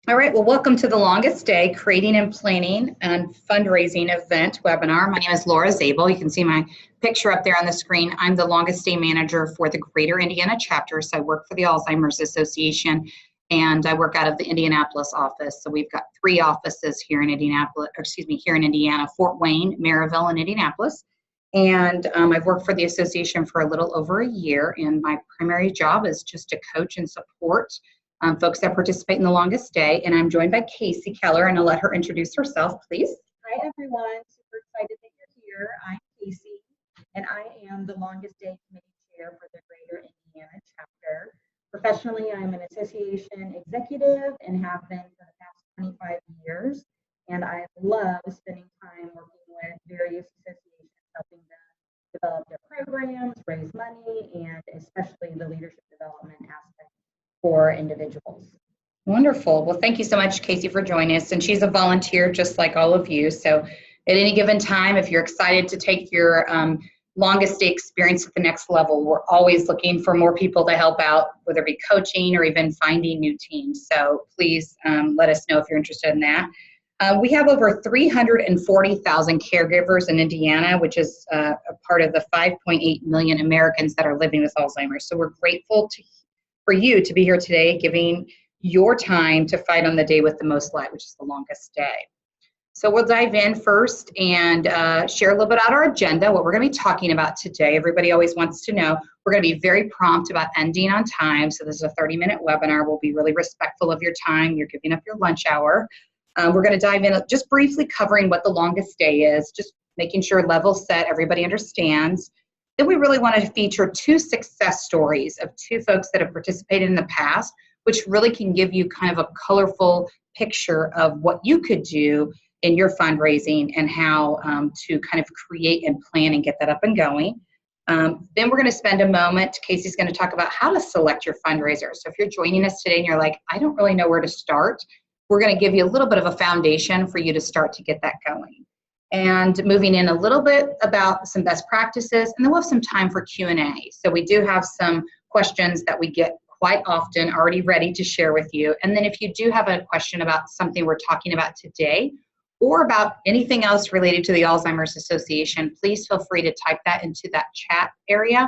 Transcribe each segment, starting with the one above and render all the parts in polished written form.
All right, well, welcome to the Longest Day Creating and Planning and Fundraising Event webinar. My name is Laura Zabel. You can see my picture up there on the screen. I'm the Longest Day Manager for the Greater Indiana chapter. So I work for the Alzheimer's Association and I work out of the Indianapolis office. So we've got 3 offices here in here in Indiana, Fort Wayne, Maryville, and Indianapolis. And I've worked for the association for a little over a year, and my primary job is just to coach and support folks that participate in the Longest Day. And I'm joined by Casey Keller, and I'll let her introduce herself, please. Hi, everyone. Super excited that you're here. I'm Casey, and I am the Longest Day Committee Chair for the Greater Indiana chapter. Professionally, I'm an association executive and have been for the past 25 years. And I love spending time working with various associations, helping them develop their programs, raise money, and especially the leadership development aspect for individuals. Wonderful. Well, thank you so much, Casey, for joining us. And she's a volunteer just like all of you. So at any given time, if you're excited to take your Longest Day experience at the next level, we're always looking for more people to help out, whether it be coaching or even finding new teams. So please let us know if you're interested in that. We have over 340,000 caregivers in Indiana, which is a part of the 5.8 million Americans that are living with Alzheimer's. So we're grateful for you to be here today, giving your time to fight on the day with the most light, which is the Longest Day. So we'll dive in first and share a little bit about our agenda, what we're going to be talking about today. Everybody always wants to know. We're going to be very prompt about ending on time. So this is a 30-minute webinar. We'll be really respectful of your time. You're giving up your lunch hour. We're going to dive in just briefly covering what the Longest Day is, just making sure level set, everybody understands. Then we really want to feature 2 success stories of 2 folks that have participated in the past, which really can give you kind of a colorful picture of what you could do in your fundraising and how to kind of create and plan and get that up and going. Then we're going to spend a moment, Casey's going to talk about how to select your fundraiser. So if you're joining us today and you're like, I don't really know where to start, we're going to give you a little bit of a foundation for you to start to get that going. And moving in a little bit about some best practices, and then we'll have some time for Q&A. So we do have some questions that we get quite often already ready to share with you. And then if you do have a question about something we're talking about today, or about anything else related to the Alzheimer's Association, please feel free to type that into that chat area,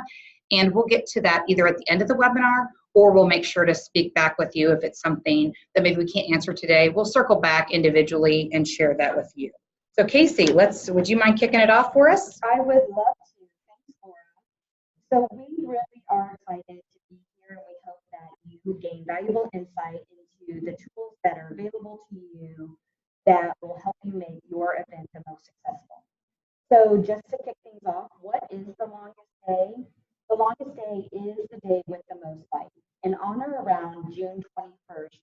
and we'll get to that either at the end of the webinar, or we'll make sure to speak back with you if it's something that maybe we can't answer today. We'll circle back individually and share that with you. So Casey, would you mind kicking it off for us? I would love to. Thanks, Laura. So we really are excited to be here, and we hope that you gain valuable insight into the tools that are available to you that will help you make your event the most successful. So just to kick things off, what is the Longest Day? The Longest Day is the day with the most light. And on or around June 21st,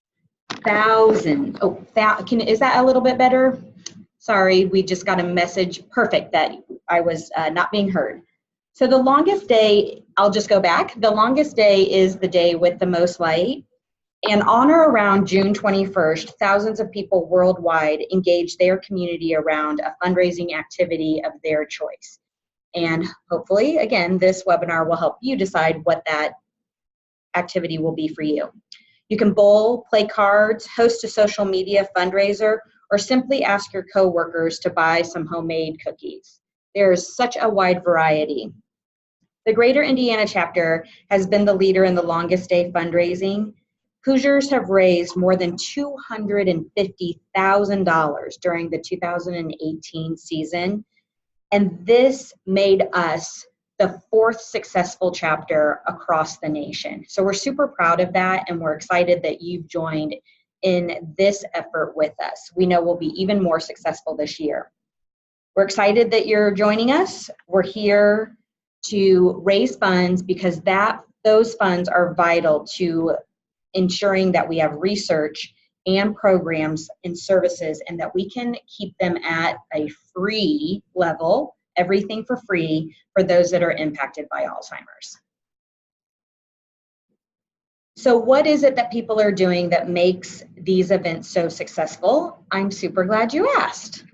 is that a little bit better? Sorry, we just got a message, perfect, that I was not being heard. So the Longest Day, I'll just go back. The Longest Day is the day with the most light. And on or around June 21st, thousands of people worldwide engage their community around a fundraising activity of their choice. And hopefully, again, this webinar will help you decide what that activity will be for you. You can bowl, play cards, host a social media fundraiser, or simply ask your coworkers to buy some homemade cookies. There's such a wide variety. The Greater Indiana chapter has been the leader in the Longest Day fundraising. Hoosiers have raised more than $250,000 during the 2018 season, and this made us the 4th successful chapter across the nation. So we're super proud of that, and we're excited that you've joined in this effort with us. We know we'll be even more successful this year. We're excited that you're joining us. We're here to raise funds because those funds are vital to ensuring that we have research and programs and services, and that we can keep them at a free level, everything for free, for those that are impacted by Alzheimer's. So what is it that people are doing that makes these events so successful? I'm super glad you asked.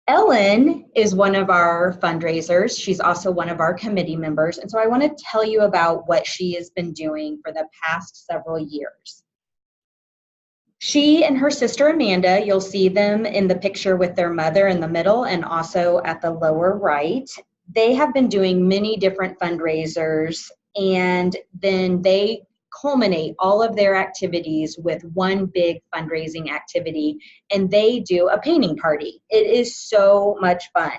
Ellen is one of our fundraisers. She's also one of our committee members. And so I want to tell you about what she has been doing for the past several years. She and her sister Amanda, you'll see them in the picture with their mother in the middle and also at the lower right. They have been doing many different fundraisers, and then they culminate all of their activities with one big fundraising activity, and they do a painting party. It is so much fun.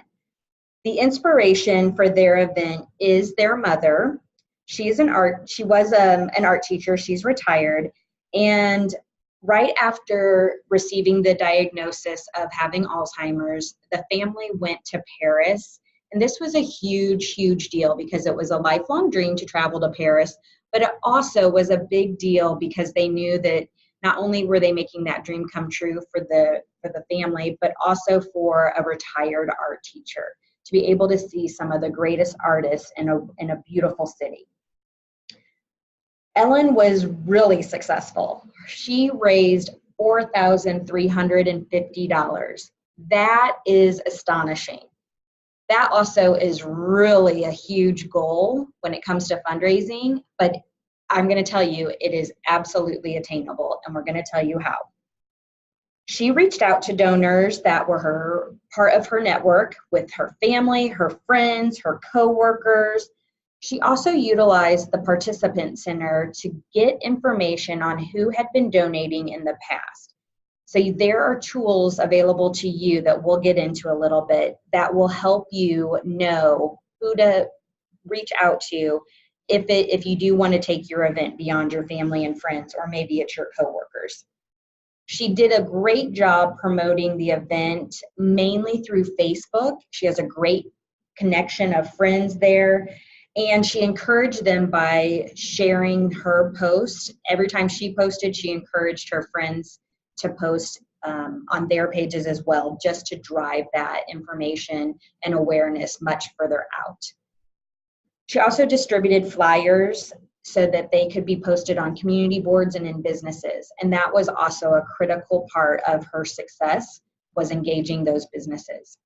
The inspiration for their event is their mother. She was an art teacher. She's retired. And right after receiving the diagnosis of having Alzheimer's, the family went to Paris. And this was a huge, huge deal because it was a lifelong dream to travel to Paris, but it also was a big deal because they knew that not only were they making that dream come true for the family, but also for a retired art teacher to be able to see some of the greatest artists in a beautiful city. Ellen was really successful. She raised $4,350. That is astonishing. That also is really a huge goal when it comes to fundraising, but I'm going to tell you it is absolutely attainable, and we're going to tell you how. She reached out to donors that were part of her network with her family, her friends, her coworkers. She also utilized the participant center to get information on who had been donating in the past. So there are tools available to you that we'll get into a little bit that will help you know who to reach out to if you do want to take your event beyond your family and friends, or maybe it's your coworkers. She did a great job promoting the event, mainly through Facebook. She has a great connection of friends there, and she encouraged them by sharing her posts. Every time she posted, she encouraged her friends to post on their pages as well, just to drive that information and awareness much further out. She also distributed flyers so that they could be posted on community boards and in businesses. And that was also a critical part of her success, was engaging those businesses.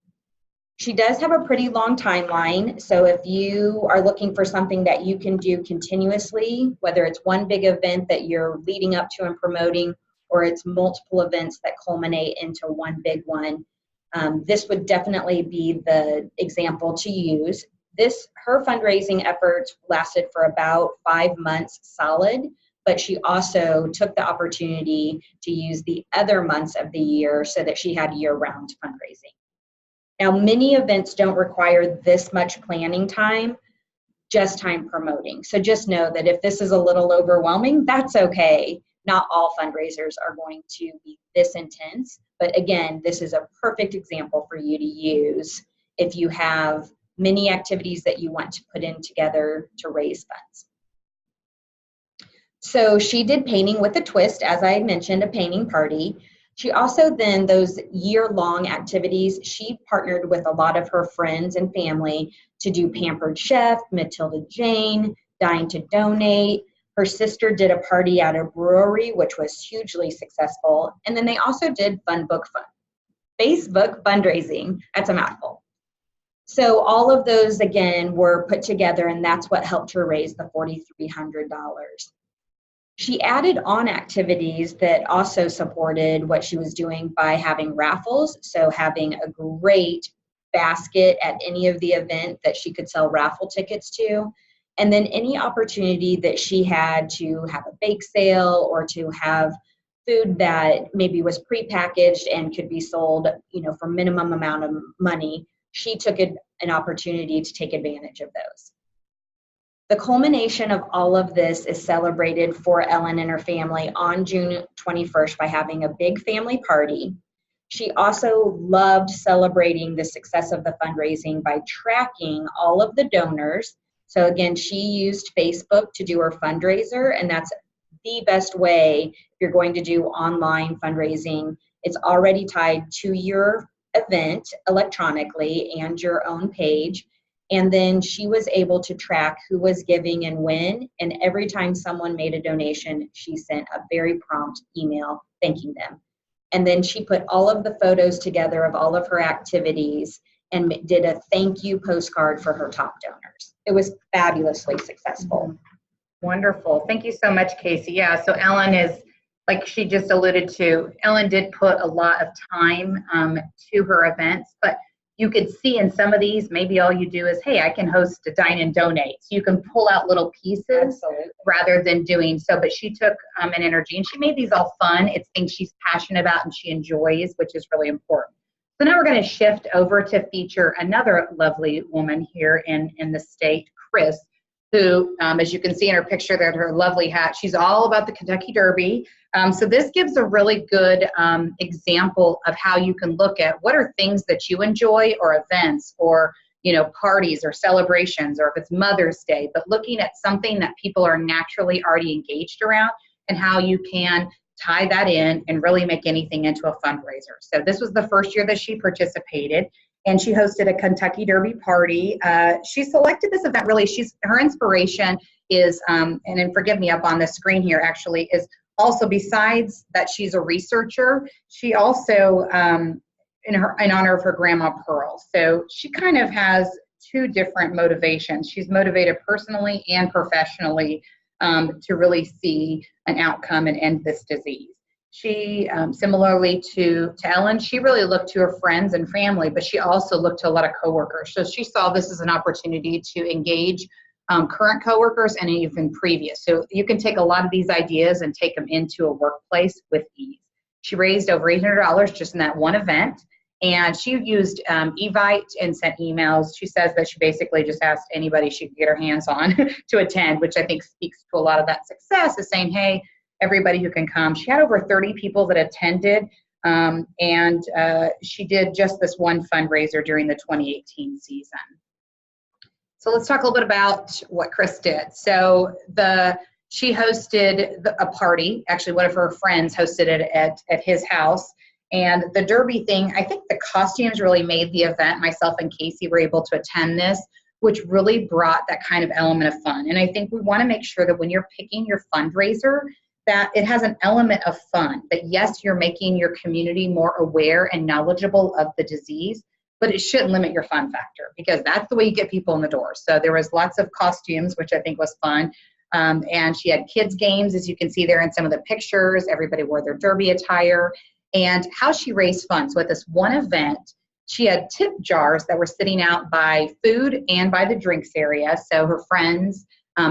She does have a pretty long timeline. So if you are looking for something that you can do continuously, whether it's one big event that you're leading up to and promoting, or it's multiple events that culminate into one big one, this would definitely be the example to use. Her fundraising efforts lasted for about 5 months solid, but she also took the opportunity to use the other months of the year so that she had year-round fundraising. Now, many events don't require this much planning time, just time promoting. So just know that if this is a little overwhelming, that's okay. Not all fundraisers are going to be this intense, but again, this is a perfect example for you to use if you have many activities that you want to put in together to raise funds. So she did painting with a twist, as I mentioned, a painting party. She also then, those year-long activities, she partnered with a lot of her friends and family to do Pampered Chef, Matilda Jane, Dine to Donate. Her sister did a party at a brewery, which was hugely successful. And then they also did Fun Book Fun. Facebook fundraising, that's a mouthful. So all of those, again, were put together, and that's what helped her raise the $4,300. She added on activities that also supported what she was doing by having raffles, so having a great basket at any of the event that she could sell raffle tickets to, and then any opportunity that she had to have a bake sale or to have food that maybe was prepackaged and could be sold, for minimum amount of money. She took an opportunity to take advantage of those. The culmination of all of this is celebrated for Ellen and her family on June 21st by having a big family party. She also loved celebrating the success of the fundraising by tracking all of the donors. So again, she used Facebook to do her fundraiser, and that's the best way if you're going to do online fundraising. It's already tied to your event electronically and your own page. And then she was able to track who was giving and when. And every time someone made a donation, she sent a very prompt email thanking them. And then she put all of the photos together of all of her activities and did a thank you postcard for her top donors. It was fabulously successful. Wonderful. Thank you so much, Casey. Yeah, so Ellen is like she just alluded to, Ellen did put a lot of time to her events, but you could see in some of these, maybe all you do is, hey, I can host a dine and donate. So you can pull out little pieces Absolutely. rather than doing so. But she took an energy and she made these all fun. It's things she's passionate about and she enjoys, which is really important. So now we're going to shift over to feature another lovely woman here in the state, Chris, who, as you can see in her picture there, her lovely hat, she's all about the Kentucky Derby. So this gives a really good example of how you can look at what are things that you enjoy, or events, or parties or celebrations, or if it's Mother's Day, but looking at something that people are naturally already engaged around and how you can tie that in and really make anything into a fundraiser. So this was the first year that she participated, and she hosted a Kentucky Derby party. She selected this event really, her inspiration is, and then forgive me, up on the screen here actually, is also, besides that she's a researcher, she also, in honor of her grandma Pearl. So she kind of has two different motivations. She's motivated personally and professionally to really see an outcome and end this disease. She, similarly to Ellen, she really looked to her friends and family, but she also looked to a lot of coworkers. So she saw this as an opportunity to engage current coworkers and even previous. So you can take a lot of these ideas and take them into a workplace with ease. She raised over $800 just in that one event. And she used Evite and sent emails. She says that she basically just asked anybody she could get her hands on to attend, which I think speaks to a lot of that success, is saying, hey, everybody who can come. She had over 30 people that attended, and she did just this one fundraiser during the 2018 season. So let's talk a little bit about what Chris did. So she hosted a party. Actually, one of her friends hosted it at his house. And the Derby thing, I think the costumes really made the event. Myself and Casey were able to attend this, which really brought that kind of element of fun. And I think we want to make sure that when you're picking your fundraiser, that it has an element of fun. That yes, you're making your community more aware and knowledgeable of the disease, but it shouldn't limit your fun factor, because that's the way you get people in the door. So there was lots of costumes, which I think was fun. And she had kids games, as you can see there in some of the pictures. Everybody wore their Derby attire. And how she raised funds. So at this one event, she had tip jars that were sitting out by food and by the drinks area. So her friends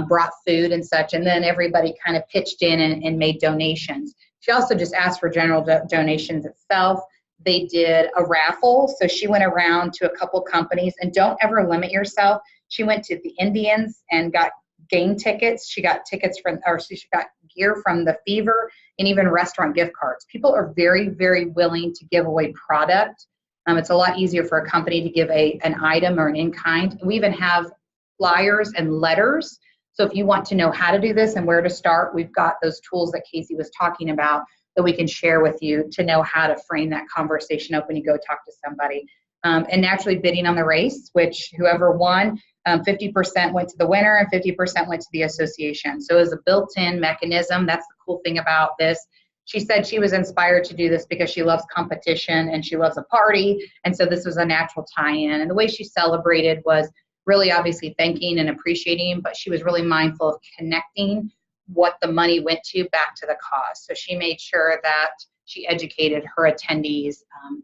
brought food and such, and then everybody kind of pitched in and made donations. She also just asked for general donations itself. They did a raffle. So she went around to a couple companies, and don't ever limit yourself. She went to the Indians and got game tickets. She got tickets she got gear from the Fever, and even restaurant gift cards. People are very, very willing to give away product. It's a lot easier for a company to give an item or an in-kind. We even have flyers and letters. So if you want to know how to do this and where to start, we've got those tools that Casey was talking about that we can share with you to know how to frame that conversation up when you go talk to somebody. And naturally bidding on the race, which whoever won, 50% went to the winner and 50% went to the association. So as a built-in mechanism, that's the cool thing about this. She said she was inspired to do this because she loves competition and she loves a party. And so this was a natural tie-in. And the way she celebrated was really obviously thanking and appreciating, but she was really mindful of connecting what the money went to back to the cause. So she made sure that she educated her attendees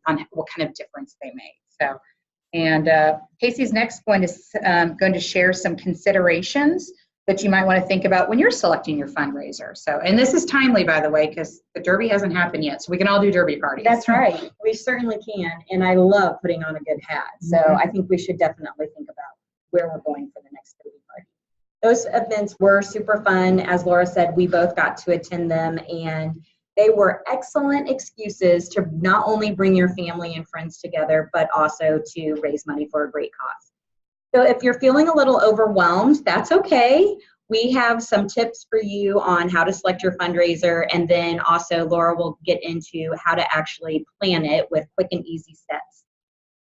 on what kind of difference they made. So, and Casey's next going to share some considerations that you might want to think about when you're selecting your fundraiser. So, and this is timely, by the way, because the Derby hasn't happened yet, so we can all do Derby parties. That's right. We certainly can, and I love putting on a good hat. So I think we should definitely think about where we're going for the next Derby party. Those events were super fun. As Laura said, we both got to attend them, and they were excellent excuses to not only bring your family and friends together, but also to raise money for a great cause. So if you're feeling a little overwhelmed, that's okay. We have some tips for you on how to select your fundraiser, and then also Laura will get into how to actually plan it with quick and easy steps.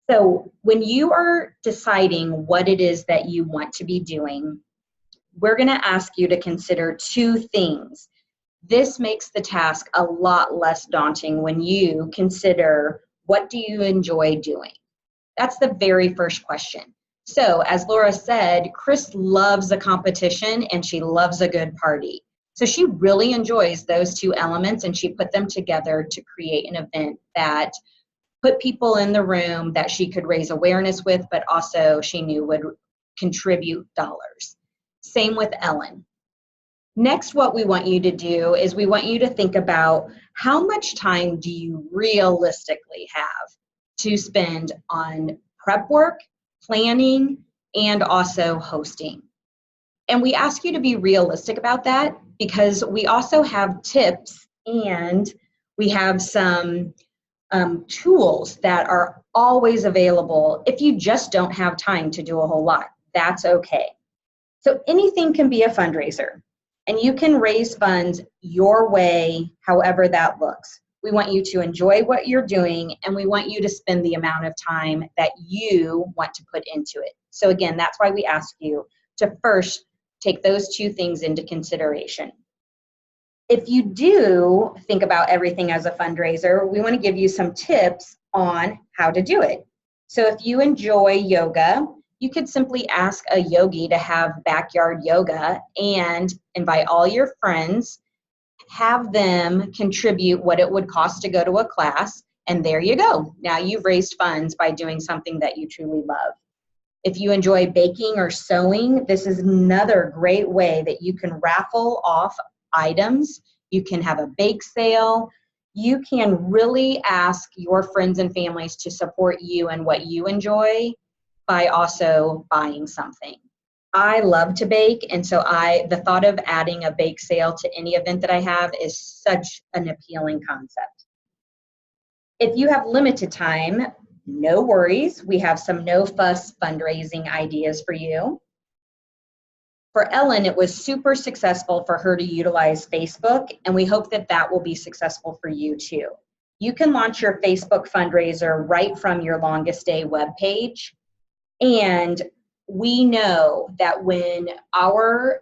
So when you are deciding what it is that you want to be doing, we're going to ask you to consider two things. This makes the task a lot less daunting when you consider, what do you enjoy doing? That's the very first question. So as Laura said, Chris loves a competition and she loves a good party. So she really enjoys those two elements, and she put them together to create an event that put people in the room that she could raise awareness with, but also she knew would contribute dollars. Same with Ellen. Next, what we want you to do is we want you to think about how much time do you realistically have to spend on prep work, planning, and also hosting. And we ask you to be realistic about that because we also have tips and we have some tools that are always available if you just don't have time to do a whole lot. That's okay. So anything can be a fundraiser, and you can raise funds your way, however that looks. We want you to enjoy what you're doing, and we want you to spend the amount of time that you want to put into it. So again, that's why we ask you to first take those two things into consideration. If you do think about everything as a fundraiser, we want to give you some tips on how to do it. So if you enjoy yoga, you could simply ask a yogi to have backyard yoga and invite all your friends, have them contribute what it would cost to go to a class, and there you go. Now you've raised funds by doing something that you truly love. If you enjoy baking or sewing, this is another great way that you can raffle off items. You can have a bake sale. You can really ask your friends and families to support you and what you enjoy by also buying something. I love to bake, and so the thought of adding a bake sale to any event that I have is such an appealing concept. If you have limited time, no worries. We have some no-fuss fundraising ideas for you. For Ellen, it was super successful for her to utilize Facebook, and we hope that that will be successful for you too. You can launch your Facebook fundraiser right from your Longest Day webpage. And we know that when our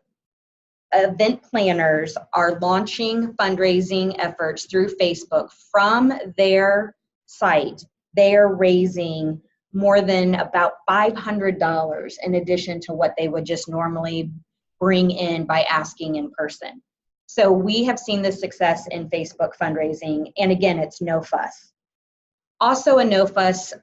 event planners are launching fundraising efforts through Facebook from their site, they are raising more than about $500 in addition to what they would just normally bring in by asking in person. So we have seen this success in Facebook fundraising, and again, it's no fuss. Also, a no fuss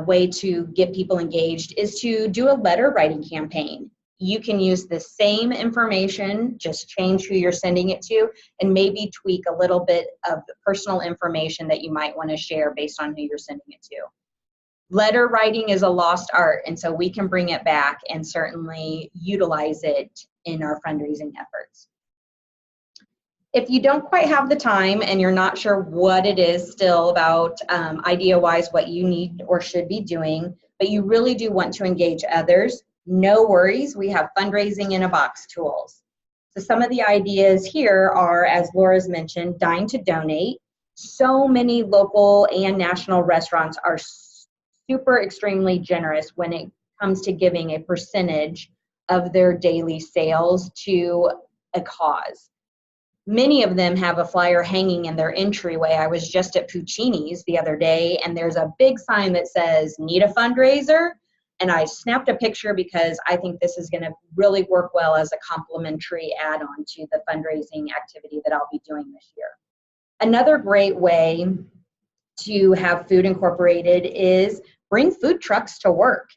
way to get people engaged is to do a letter writing campaign. You can use the same information, just change who you're sending it to, and maybe tweak a little bit of the personal information that you might want to share based on who you're sending it to. Letter writing is a lost art, and so we can bring it back and certainly utilize it in our fundraising efforts. If you don't quite have the time and you're not sure what it is still about idea-wise what you need or should be doing, but you really do want to engage others, no worries. We have fundraising in a box tools. So some of the ideas here are, as Laura's mentioned, Dine to Donate. So many local and national restaurants are super extremely generous when it comes to giving a percentage of their daily sales to a cause. Many of them have a flyer hanging in their entryway. I was just at Puccini's the other day, and there's a big sign that says, "Need a fundraiser?" And I snapped a picture because I think this is going to really work well as a complimentary add-on to the fundraising activity that I'll be doing this year. Another great way to have food incorporated is bring food trucks to work.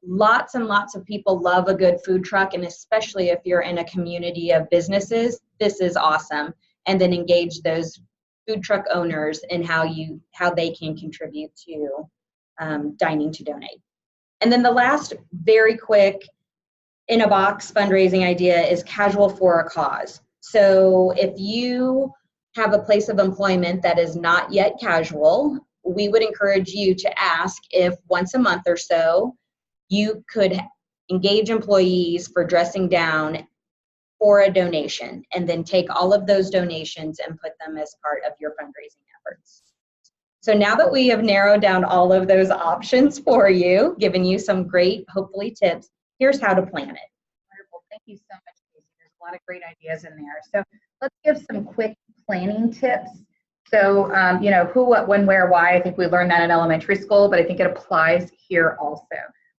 Lots and lots of people love a good food truck, and especially if you're in a community of businesses, this is awesome. And then engage those food truck owners in how they can contribute to Dining to Donate. And then the last very quick in a box fundraising idea is Casual for a Cause. So if you have a place of employment that is not yet casual, we would encourage you to ask if once a month or so you could engage employees for dressing down for a donation, and then take all of those donations and put them as part of your fundraising efforts. So now that we have narrowed down all of those options for you, given you some great, hopefully, tips, here's how to plan it. Wonderful. Thank you so much, Casey. There's a lot of great ideas in there. So let's give some quick planning tips. So, who, what, when, where, why. I think we learned that in elementary school, but I think it applies here also.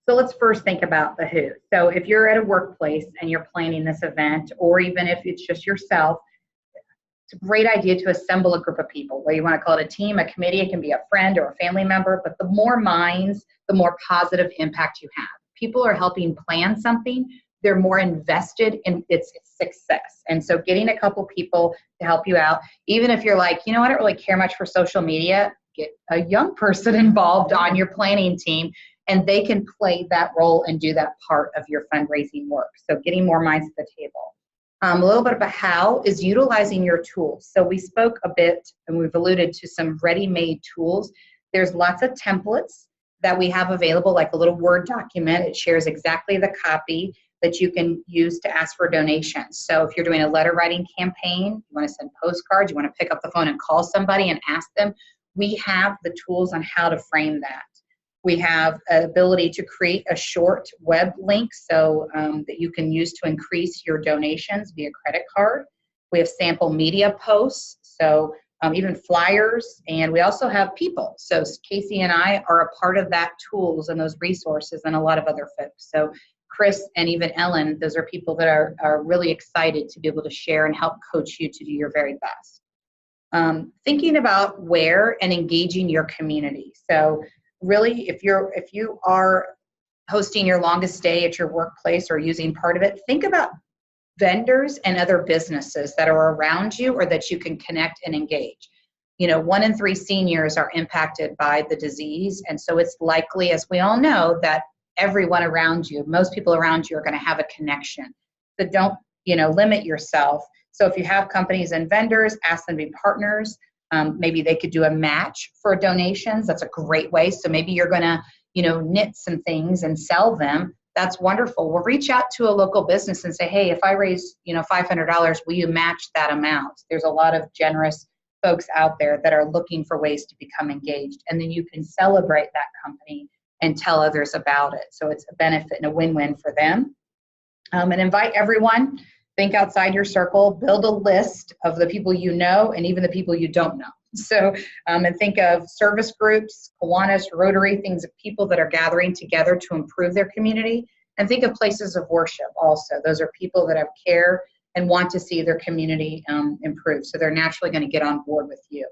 So let's first think about the who. So if you're at a workplace and you're planning this event, or even if it's just yourself, it's a great idea to assemble a group of people, whether you want to call it a team, a committee, it can be a friend or a family member, but the more minds, the more positive impact you have. People are helping plan something, they're more invested in its success. And so getting a couple people to help you out, even if you're like, you know, I don't really care much for social media, get a young person involved on your planning team, and they can play that role and do that part of your fundraising work. So getting more minds at the table. A little bit about how is utilizing your tools. So we spoke a bit and we've alluded to some ready-made tools. There's lots of templates that we have available, like a little Word document. It shares exactly the copy that you can use to ask for donations. So if you're doing a letter writing campaign, you want to send postcards, you want to pick up the phone and call somebody and ask them, we have the tools on how to frame that. We have an ability to create a short web link so that you can use to increase your donations via credit card. We have sample media posts, so even flyers, and we also have people. So Casey and I are a part of that tools and those resources and a lot of other folks. So Chris and even Ellen, those are people that are really excited to be able to share and help coach you to do your very best. Thinking about where and engaging your community. So really, if you are hosting your longest day at your workplace or using part of it, think about vendors and other businesses that are around you or that you can connect and engage. You know, 1 in 3 seniors are impacted by the disease, and so it's likely, as we all know, that everyone around you, most people around you, are going to have a connection. So don't, limit yourself. So if you have companies and vendors, ask them to be partners. Maybe they could do a match for donations. That's a great way. So maybe you're going to, knit some things and sell them. That's wonderful. We'll reach out to a local business and say, hey, if I raise, $500, will you match that amount? There's a lot of generous folks out there that are looking for ways to become engaged. And then you can celebrate that company and tell others about it. So it's a benefit and a win-win for them. And invite everyone. Think outside your circle, build a list of the people you know and even the people you don't know. So, and think of service groups, Kiwanis, Rotary, things of people that are gathering together to improve their community. And think of places of worship also. Those are people that have care and want to see their community improve. So they're naturally going to get on board with you.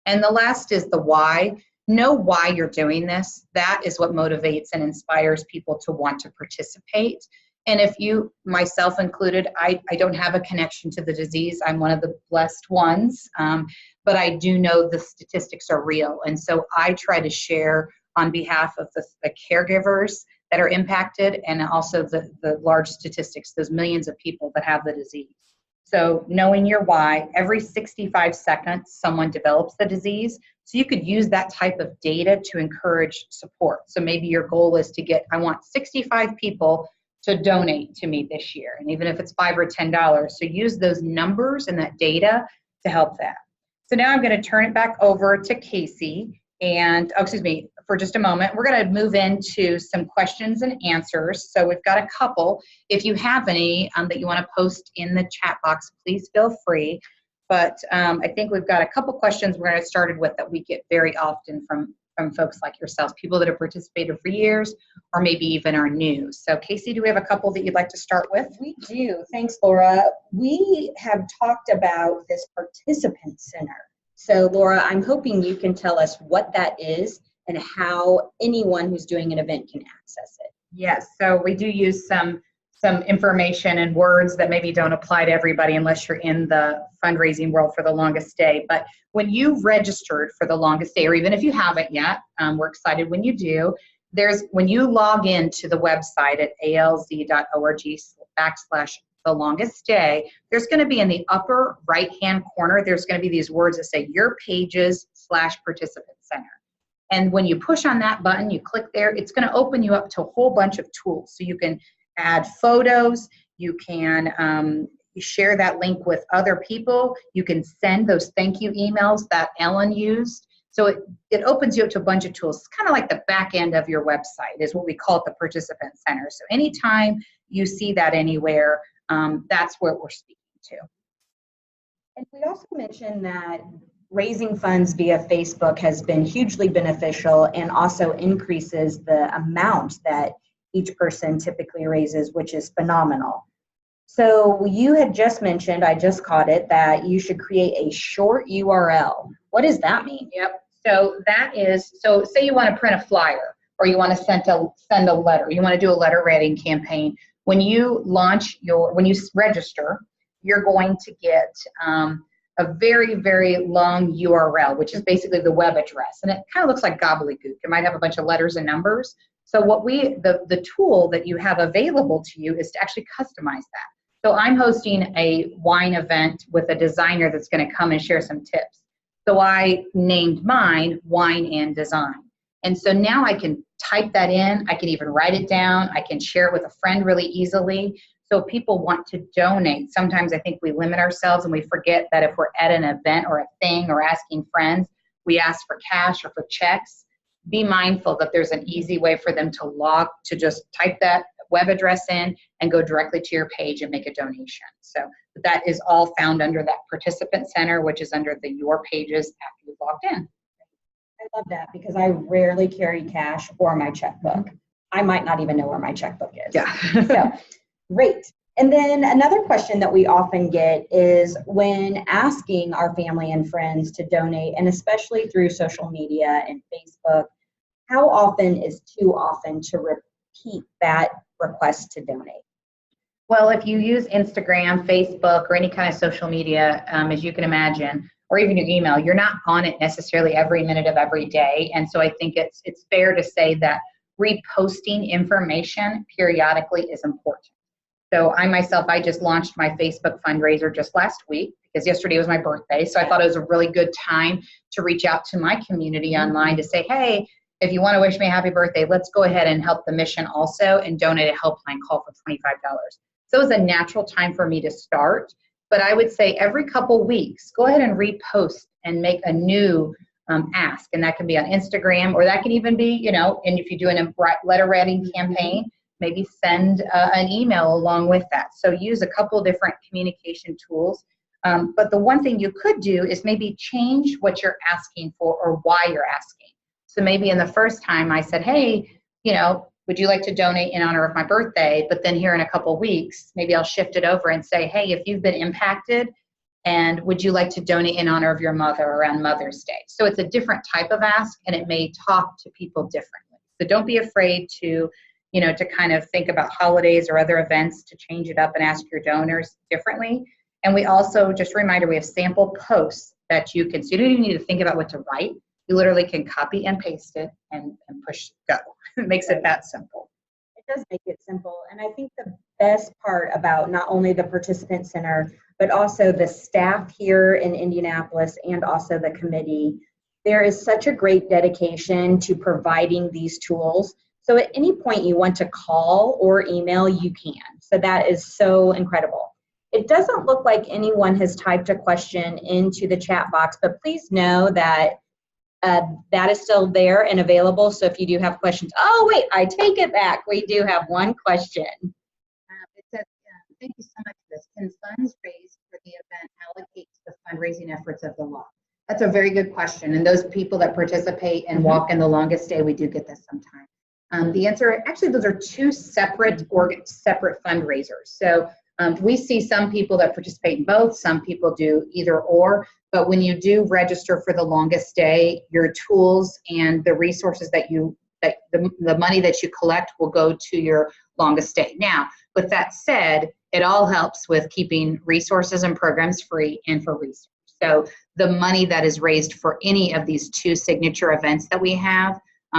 And the last is the why. Know why you're doing this. That is what motivates and inspires people to want to participate. And if you, myself included, I don't have a connection to the disease. I'm one of the blessed ones, but I do know the statistics are real. And so I try to share on behalf of the caregivers that are impacted and also the large statistics, those millions of people that have the disease. So knowing your why, every 65 seconds someone develops the disease. So you could use that type of data to encourage support. So maybe your goal is to get, I want 65 people to donate to me this year. And even if it's $5 or $10, so use those numbers and that data to help that. So now I'm going to turn it back over to Casey and, for just a moment. We're going to move into some questions and answers. So we've got a couple. If you have any that you want to post in the chat box, please feel free. But I think we've got a couple questions we're going to get started with that we get very often from folks like yourselves, people that have participated for years or maybe even are new. So Casey, do we have a couple that you'd like to start with? We do. Thanks, Laura. We have talked about this participant center. So Laura, I'm hoping you can tell us what that is and how anyone who's doing an event can access it. Yes, so we do use some information and words that maybe don't apply to everybody unless you're in the fundraising world for the longest day. But when you registered for the longest day, or even if you haven't yet, we're excited when you do. When you log into the website at alz.org/the-longest-day, there's going to be in the upper right-hand corner, there's going to be these words that say your pages/participant center. And when you push on that button, you click there, it's going to open you up to a whole bunch of tools. So you can add photos, you can share that link with other people, you can send those thank you emails that Ellen used. So it opens you up to a bunch of tools. It's kind of like the back end of your website is what we call it, the participant center. So anytime you see that anywhere, that's what we're speaking to. And we also mentioned that raising funds via Facebook has been hugely beneficial and also increases the amount that each person typically raises, which is phenomenal. So you had just mentioned, I just caught it, that you should create a short URL. What does that mean? Yep. So that is, so say you want to print a flyer or you want to send a letter, you want to do a letter writing campaign. When you when you register, you're going to get a very, very long URL, which is basically the web address. And it kind of looks like gobbledygook. It might have a bunch of letters and numbers. So the tool that you have available to you is to actually customize that. So I'm hosting a wine event with a designer that's going to come and share some tips. So I named mine Wine and Design. And so now I can type that in. I can even write it down. I can share it with a friend really easily. So if people want to donate, sometimes I think we limit ourselves and we forget that if we're at an event or a thing or asking friends, we ask for cash or for checks. Be mindful that there's an easy way for them to just type that web address in and go directly to your page and make a donation. So that is all found under that participant center, which is under the Your Pages after you've logged in. I love that because I rarely carry cash or my checkbook. I might not even know where my checkbook is. Yeah. So great. And then another question that we often get is when asking our family and friends to donate, and especially through social media and Facebook, how often is too often to repeat that request to donate? Well, if you use Instagram, Facebook, or any kind of social media, as you can imagine, or even your email, you're not on it necessarily every minute of every day. And so I think it's fair to say that reposting information periodically is important. So I just launched my Facebook fundraiser just last week because yesterday was my birthday. So I thought it was a really good time to reach out to my community online to say, hey, if you want to wish me a happy birthday, let's go ahead and help the mission also and donate a helpline call for $25. So it was a natural time for me to start. But I would say every couple weeks, go ahead and repost and make a new ask. And that can be on Instagram, or that can even be, and if you're doing a letter writing campaign, maybe send an email along with that. So use a couple different communication tools. But the one thing you could do is maybe change what you're asking for or why you're asking. So maybe in the first time I said, hey, would you like to donate in honor of my birthday? But then here in a couple weeks, maybe I'll shift it over and say, hey, if you've been impacted, and would you like to donate in honor of your mother around Mother's Day? So it's a different type of ask, and it may talk to people differently. So don't be afraid to kind of think about holidays or other events to change it up and ask your donors differently. And we also, just a reminder, we have sample posts that you can, so you don't even need to think about what to write. You literally can copy and paste it and push go. It makes it that simple. It does make it simple. And I think the best part about not only the participant center, but also the staff here in Indianapolis and also the committee, there is such a great dedication to providing these tools. So at any point you want to call or email, you can. So that is so incredible. It doesn't look like anyone has typed a question into the chat box, but please know that that is still there and available. So if you do have questions, oh wait, I take it back. We do have one question. It says, thank you so much for this. Can funds raised for the event allocate to the fundraising efforts of the walk? That's a very good question. And those people that participate and walk in the longest day, we do get this sometimes. The answer, actually, those are two separate fundraisers. So we see some people that participate in both, some people do either or, but when you do register for the longest day, your tools and the resources the money that you collect will go to your longest day. Now, with that said, it all helps with keeping resources and programs free and for research. So the money that is raised for any of these two signature events that we have,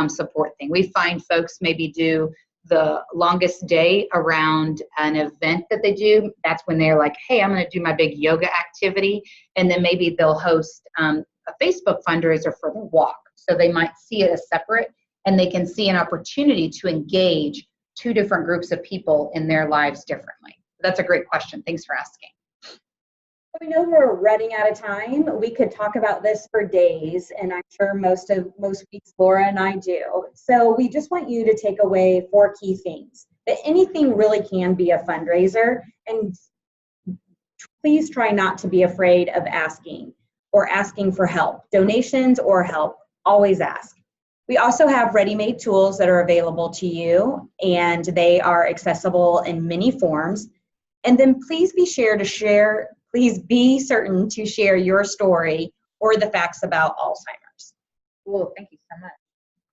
support thing. We find folks maybe do the longest day around an event that they do. That's when they're like, hey, I'm going to do my big yoga activity. And then maybe they'll host a Facebook fundraiser for the walk. So they might see it as separate, and they can see an opportunity to engage two different groups of people in their lives differently. That's a great question. Thanks for asking. We know we're running out of time. We could talk about this for days, and I'm sure most weeks Laura and I do. So we just want you to take away 4 key things. That anything really can be a fundraiser, and please try not to be afraid of asking or asking for help. Donations or help, always ask. We also have ready-made tools that are available to you, and they are accessible in many forms. And then please be certain to share your story or the facts about Alzheimer's. Cool, thank you so much.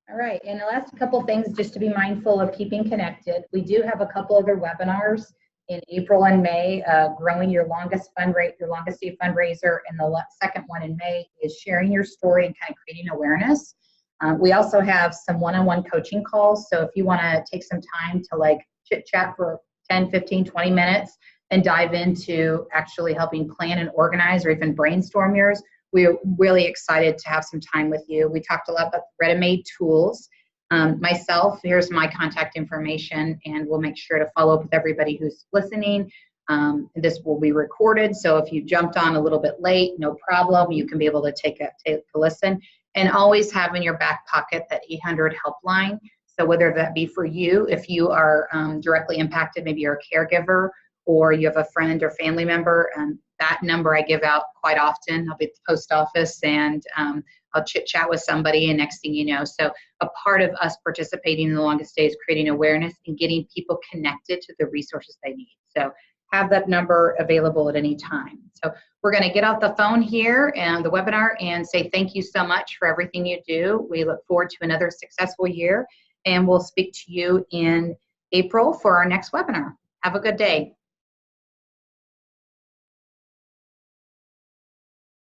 All right, and the last couple things just to be mindful of keeping connected. We do have a couple other webinars in April and May, growing your longest day fundraiser, and the second one in May is sharing your story and kind of creating awareness. We also have some one-on-one coaching calls, so if you want to take some time to like chit chat for 10, 15, 20 minutes and dive into actually helping plan and organize or even brainstorm yours, we're really excited to have some time with you. We talked a lot about ready-made tools. Myself, here's my contact information, and we'll make sure to follow up with everybody who's listening. This will be recorded, so if you jumped on a little bit late, no problem. You can be able to take a listen. And always have in your back pocket that 800 helpline. So whether that be for you, if you are directly impacted, maybe you're a caregiver or you have a friend or family member, that number I give out quite often. I'll be at the post office and I'll chit chat with somebody, and next thing you know. So a part of us participating in the longest day is creating awareness and getting people connected to the resources they need. So have that number available at any time. So we're going to get off the phone here and the webinar and say thank you so much for everything you do. We look forward to another successful year, and we'll speak to you in April for our next webinar. Have a good day.